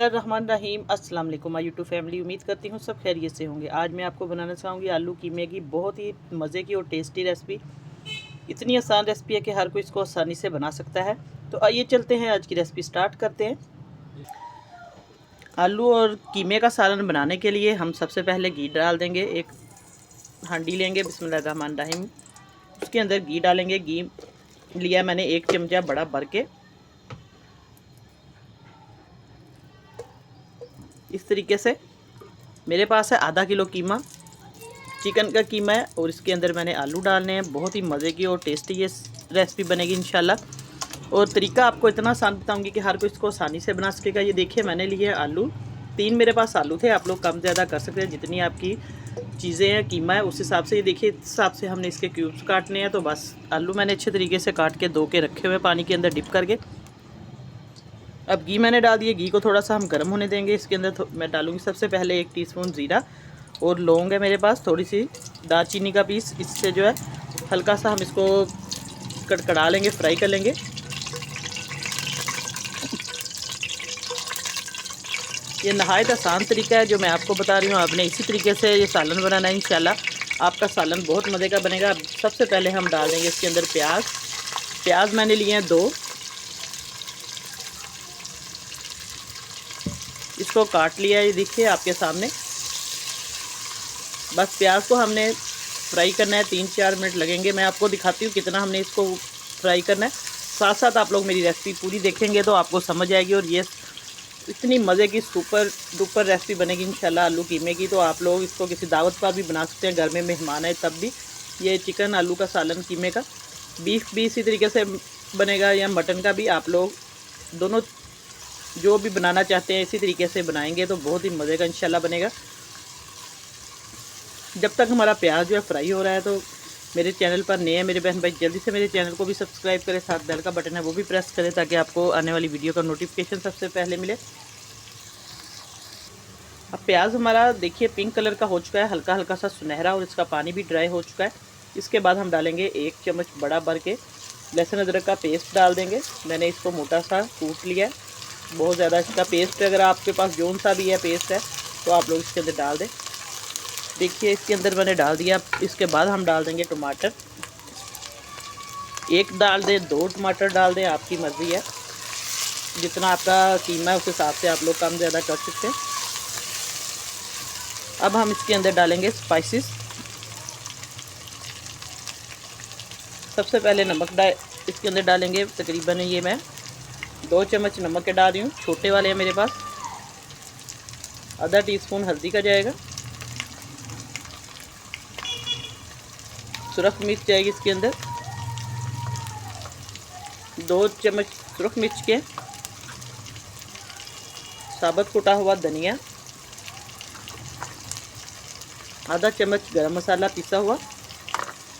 रहमान रहीम अस्सलाम वालेकुम my YouTube family. उम्मीद करती हूँ सब खैरियत से होंगे। आज मैं आपको बनाना चाहूँगी आलू कीमे की बहुत ही मज़े की और टेस्टी रेसिपी। इतनी आसान रेसिपी है कि हर कोई इसको आसानी से बना सकता है। तो आइए चलते हैं, आज की रेसिपी स्टार्ट करते हैं। आलू और कीमे का सालन बनाने के लिए हम सबसे पहले घी डाल देंगे। एक हांडी लेंगे, बिस्मिल्लाहिर्रहमानिर्रहीम। उसके अंदर घी डालेंगे। घी लिया मैंने 1 चमचा बड़ा भर के। इस तरीके से मेरे पास है आधा किलो कीमा, चिकन का कीमा है, और इसके अंदर मैंने आलू डालने हैं। बहुत ही मज़े की और टेस्टी ये रेसिपी बनेगी इंशाल्लाह। और तरीका आपको इतना आसान बताऊंगी कि हर कोई इसको आसानी से बना सकेगा। ये देखिए, मैंने लिए आलू 3, मेरे पास आलू थे। आप लोग कम ज़्यादा कर सकते हैं, जितनी आपकी चीज़ें हैं, कीमा है, उस हिसाब से। ये देखिए, इस हिसाब से हमने इसके क्यूब्स काटने हैं। तो बस आलू मैंने अच्छे तरीके से काट के धो के रखे हुए पानी के अंदर डिप करके। अब घी मैंने डाल दिए। घी को थोड़ा सा हम गर्म होने देंगे। इसके अंदर मैं डालूंगी सबसे पहले 1 टीस्पून ज़ीरा, और लौंग है मेरे पास, थोड़ी सी दालचीनी का पीस। इससे जो है हल्का सा हम इसको कड़कड़ा लेंगे, फ्राई कर लेंगे। ये नहायत आसान तरीका है जो मैं आपको बता रही हूँ। आपने इसी तरीके से ये सालन बनाना है, इंशाल्लाह आपका सालन बहुत मज़े का बनेगा। अब सबसे पहले हम डाल देंगे इसके अंदर प्याज। प्याज मैंने लिए हैं 2। इसको काट लिया है, ये देखिए आपके सामने। बस प्याज को हमने फ्राई करना है, 3-4 मिनट लगेंगे। मैं आपको दिखाती हूँ कितना हमने इसको फ्राई करना है। साथ साथ आप लोग मेरी रेसिपी पूरी देखेंगे तो आपको समझ आएगी। और ये इतनी मज़े की सुपर डुपर रेसिपी बनेगी इंशाल्लाह आलू कीमे की। तो आप लोग इसको किसी दावत पर भी बना सकते हैं, घर में मेहमान है तब भी। ये चिकन आलू का सालन कीमे का, बीफ भी इसी तरीके से बनेगा, या मटन का भी। आप लोग दोनों जो भी बनाना चाहते हैं इसी तरीके से बनाएंगे तो बहुत ही मज़े का इंशाल्लाह बनेगा। जब तक हमारा प्याज जो है फ्राई हो रहा है, तो मेरे चैनल पर नए हैं मेरे बहन भाई, जल्दी से मेरे चैनल को भी सब्सक्राइब करें। साथ बेल का बटन है वो भी प्रेस करें, ताकि आपको आने वाली वीडियो का नोटिफिकेशन सबसे पहले मिले। अब प्याज हमारा देखिए पिंक कलर का हो चुका है, हल्का हल्का सा सुनहरा, और इसका पानी भी ड्राई हो चुका है। इसके बाद हम डालेंगे 1 चम्मच बड़ा भर के लहसुन अदरक का पेस्ट डाल देंगे। मैंने इसको मोटा सा कूट लिया है, बहुत ज़्यादा इसका पेस्ट। अगर आपके पास जौन सा भी है पेस्ट है तो आप लोग इसके अंदर डाल दें। देखिए, इसके अंदर मैंने डाल दिया। इसके बाद हम डाल देंगे टमाटर। 1 डाल दें, 2 टमाटर डाल दें, आपकी मर्ज़ी है। जितना आपका कीमा है उस हिसाब से आप लोग कम ज़्यादा कर सकते हैं। अब हम इसके अंदर डालेंगे स्पाइसेस। सबसे पहले नमक इसके अंदर डालेंगे। तकरीबन ये मैं 2 चम्मच नमक के डाल रही हूँ, छोटे वाले हैं मेरे पास। आधा टीस्पून हल्दी का जाएगा। सुरख मिर्च जाएगी इसके अंदर, 2 चम्मच सुरख मिर्च के। साबुत कुटा हुआ धनिया, आधा चम्मच गरम मसाला पिसा हुआ।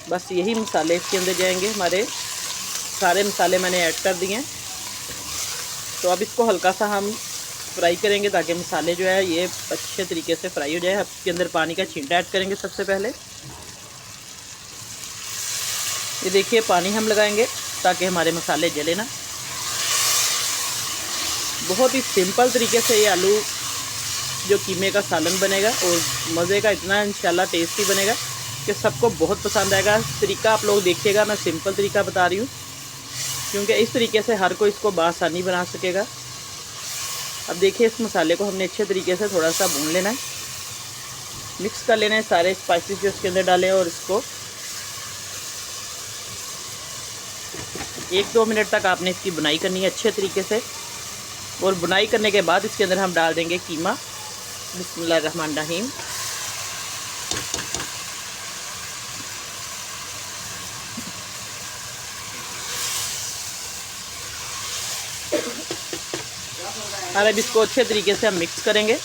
बस यही मसाले इसके अंदर जाएंगे हमारे। सारे मसाले मैंने ऐड कर दिए हैं। तो अब इसको हल्का सा हम फ्राई करेंगे, ताकि मसाले जो है ये अच्छे तरीके से फ्राई हो जाए। अब इसके अंदर पानी का छींटा ऐड करेंगे सबसे पहले। ये देखिए, पानी हम लगाएंगे ताकि हमारे मसाले जले ना। बहुत ही सिंपल तरीके से ये आलू जो कीमे का सालन बनेगा, और मज़े का इतना इंशाल्लाह टेस्टी बनेगा कि सबको बहुत पसंद आएगा। तरीका आप लोग देखिएगा, मैं सिंपल तरीका बता रही हूँ, क्योंकि इस तरीके से हर कोई इसको बआसानी बना सकेगा। अब देखिए, इस मसाले को हमने अच्छे तरीके से थोड़ा सा भून लेना है, मिक्स कर लेना है सारे स्पाइसेस जो इसके अंदर डालें। और इसको 1-2 मिनट तक आपने इसकी बुनाई करनी है अच्छे तरीके से। और बुनाई करने के बाद इसके अंदर हम डाल देंगे कीमा। बिस्मिल्लाहिर्रहमानिर्रहीम। और अब इसको अच्छे तरीके से हम मिक्स करेंगे।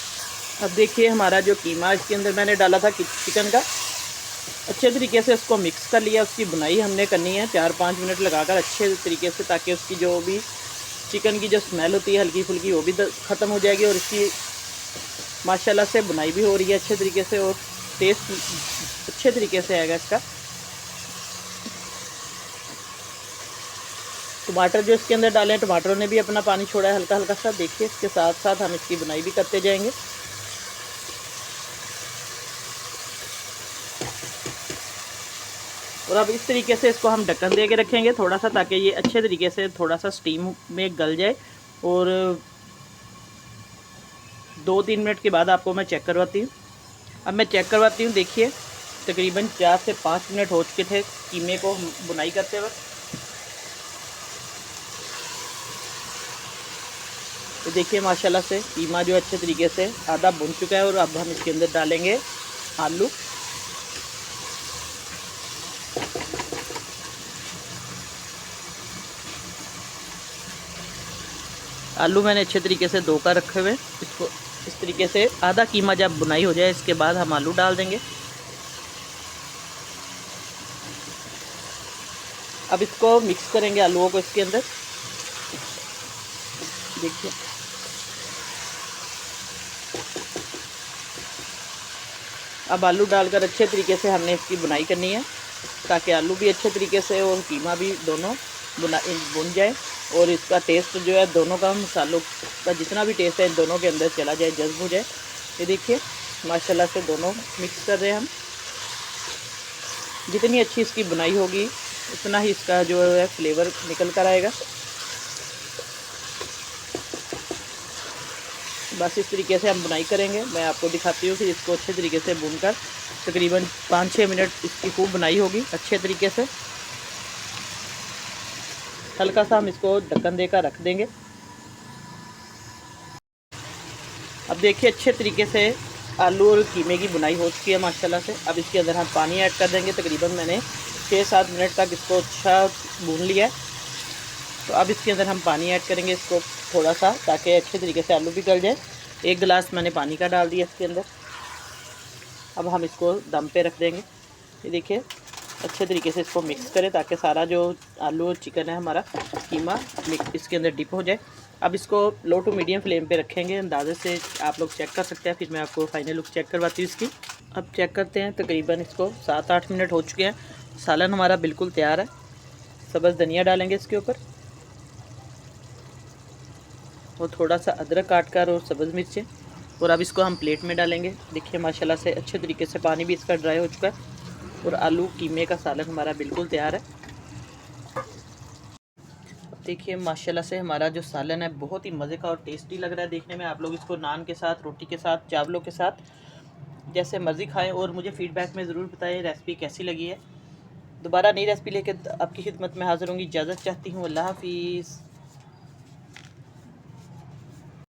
अब देखिए, हमारा जो कीमा इसके अंदर मैंने डाला था चिकन का, अच्छे तरीके से उसको मिक्स कर लिया। उसकी बुनाई हमने करनी है 4-5 मिनट लगाकर अच्छे तरीके से, ताकि उसकी जो भी चिकन की जो स्मेल होती है हल्की फुल्की, वो भी ख़त्म हो जाएगी। और इसकी माशाल्लाह से बुनाई भी हो रही है अच्छे तरीके से, और टेस्ट अच्छे तरीके से आएगा इसका। टमाटर जो इसके अंदर डाले हैं, टमाटरों ने भी अपना पानी छोड़ा है हल्का हल्का सा। देखिए इसके साथ साथ हम इसकी बुनाई भी करते जाएंगे। और अब इस तरीके से इसको हम ढक्कन दे के रखेंगे थोड़ा सा, ताकि ये अच्छे तरीके से थोड़ा सा स्टीम में गल जाए। और 2-3 मिनट के बाद आपको मैं चेक करवाती हूँ। अब मैं चेक करवाती हूँ। देखिए तकरीबन 4 से 5 मिनट हो चुके थे कीमे को बुनाई करते हुए। तो देखिए माशाल्लाह से कीमा जो अच्छे तरीके से आधा भुन चुका है। और अब हम इसके अंदर डालेंगे आलू। आलू मैंने अच्छे तरीके से धो कर रखे हुए। इसको इस तरीके से आधा कीमा जब बुनाई हो जाए, इसके बाद हम आलू डाल देंगे। अब इसको मिक्स करेंगे आलूओं को इसके अंदर। देखिए अब आलू डालकर अच्छे तरीके से हमने इसकी बुनाई करनी है, ताकि आलू भी अच्छे तरीके से और कीमा भी दोनों भुन जाए। और इसका टेस्ट जो है दोनों का, मसालों का जितना भी टेस्ट है इन दोनों के अंदर चला जाए, जज्ब हो जाए। ये देखिए माशाल्लाह से दोनों मिक्स कर रहे हैं हम। जितनी अच्छी इसकी बुनाई होगी उतना ही इसका जो है फ्लेवर निकल कर आएगा। बस इस तरीके से हम बुनाई करेंगे। मैं आपको दिखाती हूँ कि इसको अच्छे तरीके से भूनकर तकरीबन 5-6 मिनट इसकी खूब बुनाई होगी अच्छे तरीके से। हल्का सा हम इसको ढक्कन देकर रख देंगे। अब देखिए अच्छे तरीके से आलू और कीमे की बुनाई हो चुकी है माशाल्लाह से। अब इसके अंदर हम पानी ऐड कर देंगे। तकरीबन मैंने 6-7 मिनट तक इसको अच्छा भून लिया है। तो अब इसके अंदर हम पानी ऐड करेंगे इसको थोड़ा सा, ताकि अच्छे तरीके से आलू भी गल जाए। 1 गिलास मैंने पानी का डाल दिया इसके अंदर। अब हम इसको दम पे रख देंगे। ये देखिए अच्छे तरीके से इसको मिक्स करें, ताकि सारा जो आलू और चिकन है हमारा कीमा इसके अंदर डिप हो जाए। अब इसको लो टू मीडियम फ्लेम पे रखेंगे। अंदाजे से आप लोग चेक कर सकते हैं, फिर मैं आपको फाइनल लुक चेक करवाती हूँ इसकी। अब चेक करते हैं। तकरीबन इसको 7-8 मिनट हो चुके हैं। सालन हमारा बिल्कुल तैयार है। सब्ज़ धनिया डालेंगे इसके ऊपर, और थोड़ा सा अदरक काट कर और सब्ज़ मिर्चें। और अब इसको हम प्लेट में डालेंगे। देखिए माशाल्लाह से अच्छे तरीके से पानी भी इसका ड्राई हो चुका है। और आलू कीमे का सालन हमारा बिल्कुल तैयार है। देखिए माशाल्लाह से हमारा जो सालन है बहुत ही मज़े का और टेस्टी लग रहा है देखने में। आप लोग इसको नान के साथ, रोटी के साथ, चावलों के साथ जैसे मर्ज़ी खाएं। और मुझे फ़ीडबैक में ज़रूर बताएं रेसिपी कैसी लगी है। दोबारा नई रेसिपी लेकर आपकी खिदमत में हाज़िर होंगी। इजाज़त चाहती हूँ। अल्लाह हाफ़िज़।